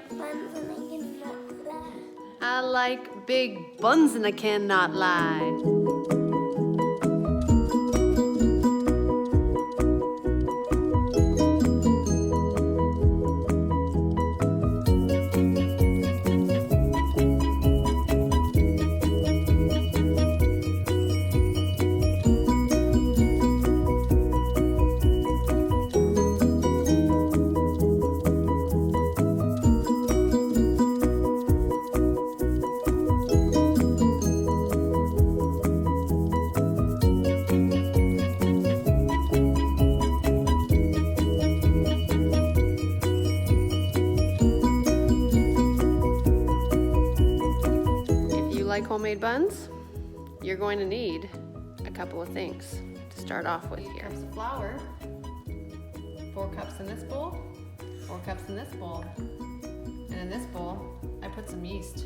buns and I cannot lie. I like big buns and I cannot lie. Like homemade buns, you're going to need a couple of things to start off with here. 8 cups of flour, 4 cups in this bowl, 4 cups in this bowl, and in this bowl I put some yeast.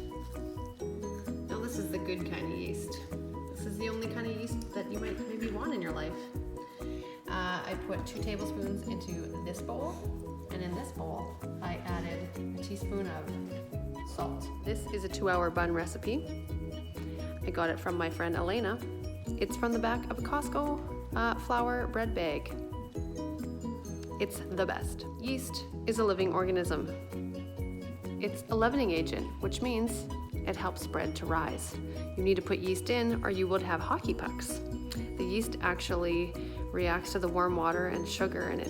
Now this is the good kind of yeast. This is the only kind of yeast that you might maybe want in your life. I put 2 tablespoons into this bowl, and in this bowl I added a teaspoon of salt. This is a 2-hour bun recipe. I got it from my friend Elena. It's from the back of a Costco flour bread bag. It's the best. Yeast is a living organism. It's a leavening agent, which means it helps bread to rise. You need to put yeast in or you would have hockey pucks. The yeast actually reacts to the warm water and sugar, and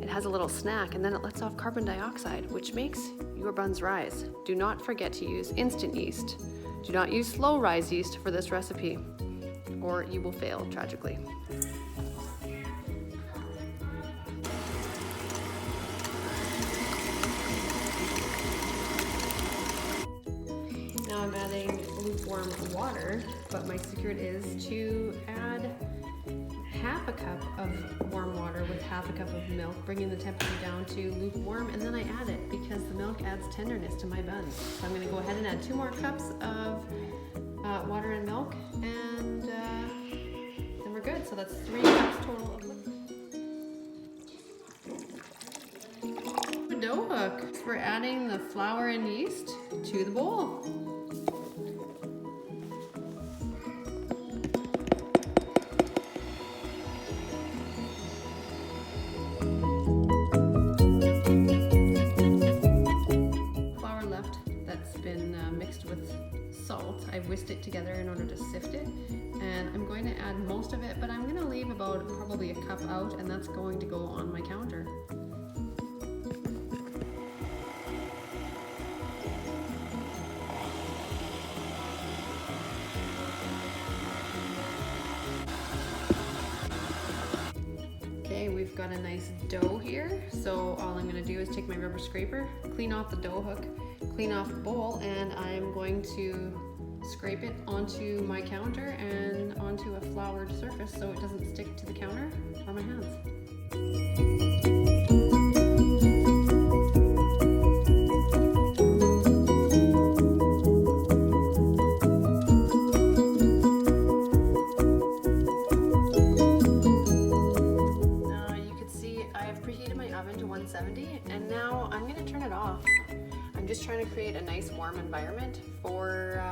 it has a little snack, and then it lets off carbon dioxide, which makes your buns rise. Do not forget to use instant yeast. Do not use slow rise yeast for this recipe, or you will fail tragically. Now I'm adding lukewarm water, but my secret is to add half a cup of warm water with half a cup of milk, bringing the temperature down to lukewarm, and then I add it because the milk adds tenderness to my buns. So I'm going to go ahead and add 2 more cups of water and milk, and then we're good. So that's 3 cups total of liquid. A dough hook. We're adding the flour and yeast to the bowl. Salt. I've whisked it together in order to sift it, and I'm going to add most of it, but I'm going to leave about probably a cup out, and that's going to go on my counter. Okay, we've got a nice dough here, so all I'm going to do is take my rubber scraper, clean off the dough hook, clean off the bowl, and I'm going to scrape it onto my counter and onto a floured surface so it doesn't stick to the counter or my hands. Now you can see I have preheated my oven to 170, and now I'm going to turn it off. I'm just trying to create a nice warm environment for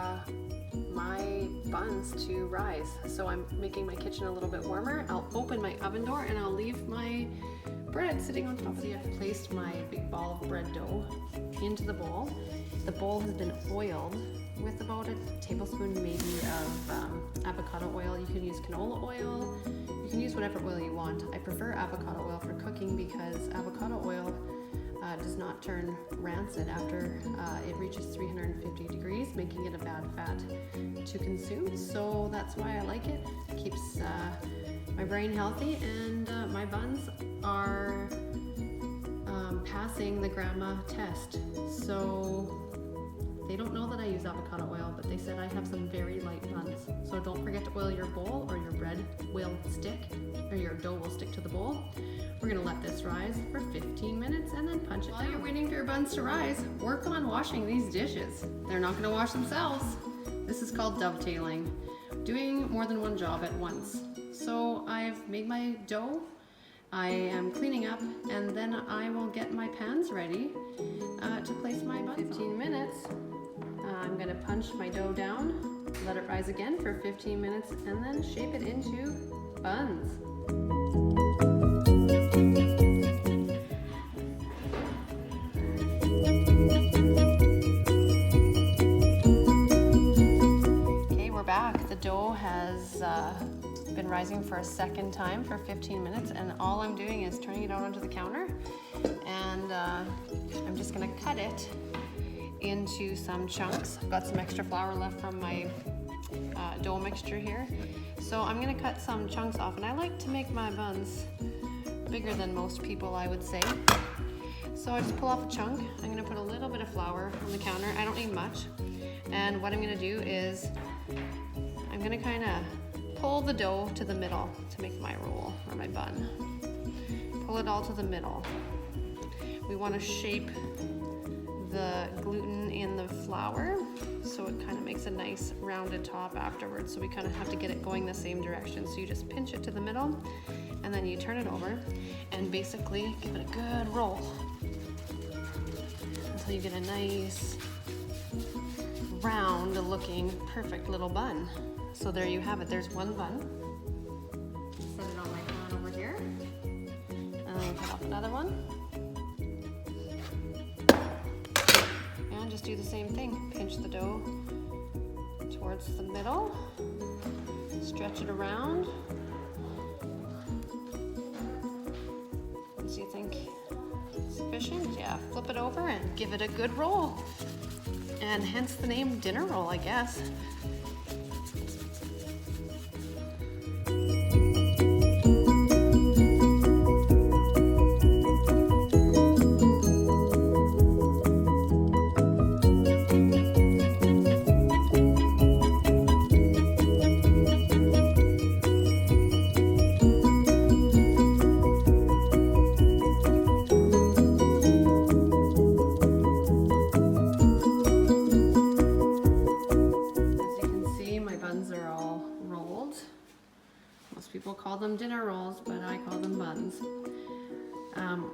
my buns to rise. So I'm making my kitchen a little bit warmer. I'll open my oven door and I'll leave my bread sitting on top. See, I've placed my big ball of bread dough into the bowl. The bowl has been oiled with about a tablespoon maybe of avocado oil. You can use canola oil. You can use whatever oil you want. I prefer avocado oil for cooking because avocado oil does not turn rancid after it reaches 350 degrees, making it a bad fat to consume. So that's why I like it. It keeps my brain healthy, and my buns are passing the grandma test. So they don't know that I use avocado oil, but they said I have some very light buns. So don't forget to oil your bowl or your bread will stick, or your dough will stick to the bowl. We're gonna let this rise for 15 minutes and then punch it down. While you're waiting for your buns to rise, work on washing these dishes. They're not gonna wash themselves. This is called dovetailing, doing more than one job at once. So I've made my dough, I am cleaning up, and then I will get my pans ready to place my buns. 15 minutes. I'm gonna punch my dough down, let it rise again for 15 minutes, and then shape it into buns. Okay, we're back. The dough has been rising for a second time for 15 minutes, and all I'm doing is turning it out onto the counter, and I'm just gonna cut it into some chunks. I've got some extra flour left from my dough mixture here, so I'm gonna cut some chunks off, and I like to make my buns bigger than most people, I would say. So I just pull off a chunk. I'm gonna put a little bit of flour on the counter. I don't need much, and what I'm gonna do is I'm gonna kind of pull the dough to the middle to make my roll or my bun. Pull it all to the middle. We want to shape the gluten in the flour so it kind of makes a nice rounded top afterwards. So we kind of have to get it going the same direction. So you just pinch it to the middle, and then you turn it over and basically give it a good roll until you get a nice round looking perfect little bun. So there you have it. There's one bun. Set it on my pan over here, and then cut off another one. And just do the same thing. Pinch the dough towards the middle, stretch it around. Once you think sufficient, yeah, flip it over and give it a good roll. And hence the name dinner roll, I guess. People call them dinner rolls, but I call them buns.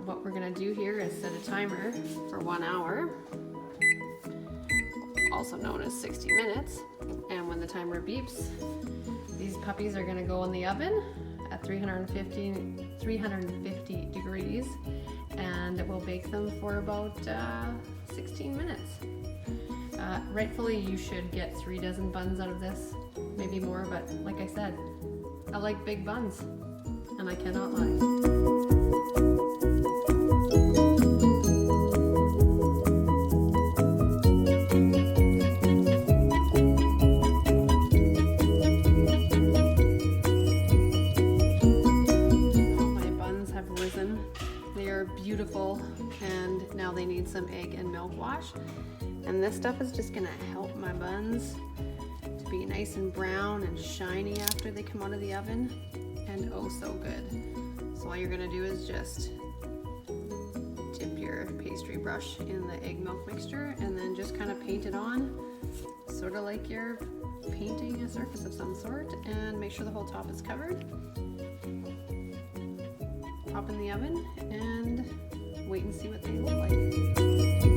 What we're gonna do here is set a timer for 1 hour, also known as 60 minutes. And when the timer beeps, these puppies are gonna go in the oven at 350 degrees, and we'll bake them for about 16 minutes. Rightfully, you should get 3 dozen buns out of this, maybe more, but like I said, I like big buns, and I cannot lie. My buns have risen. They are beautiful, and now they need some egg and milk wash. And this stuff is just gonna help my buns be nice and brown and shiny after they come out of the oven, and oh so good. So all you're gonna do is just dip your pastry brush in the egg milk mixture, and then just kind of paint it on, sort of like you're painting a surface of some sort, and make sure the whole top is covered. Pop in the oven and wait and see what they look like.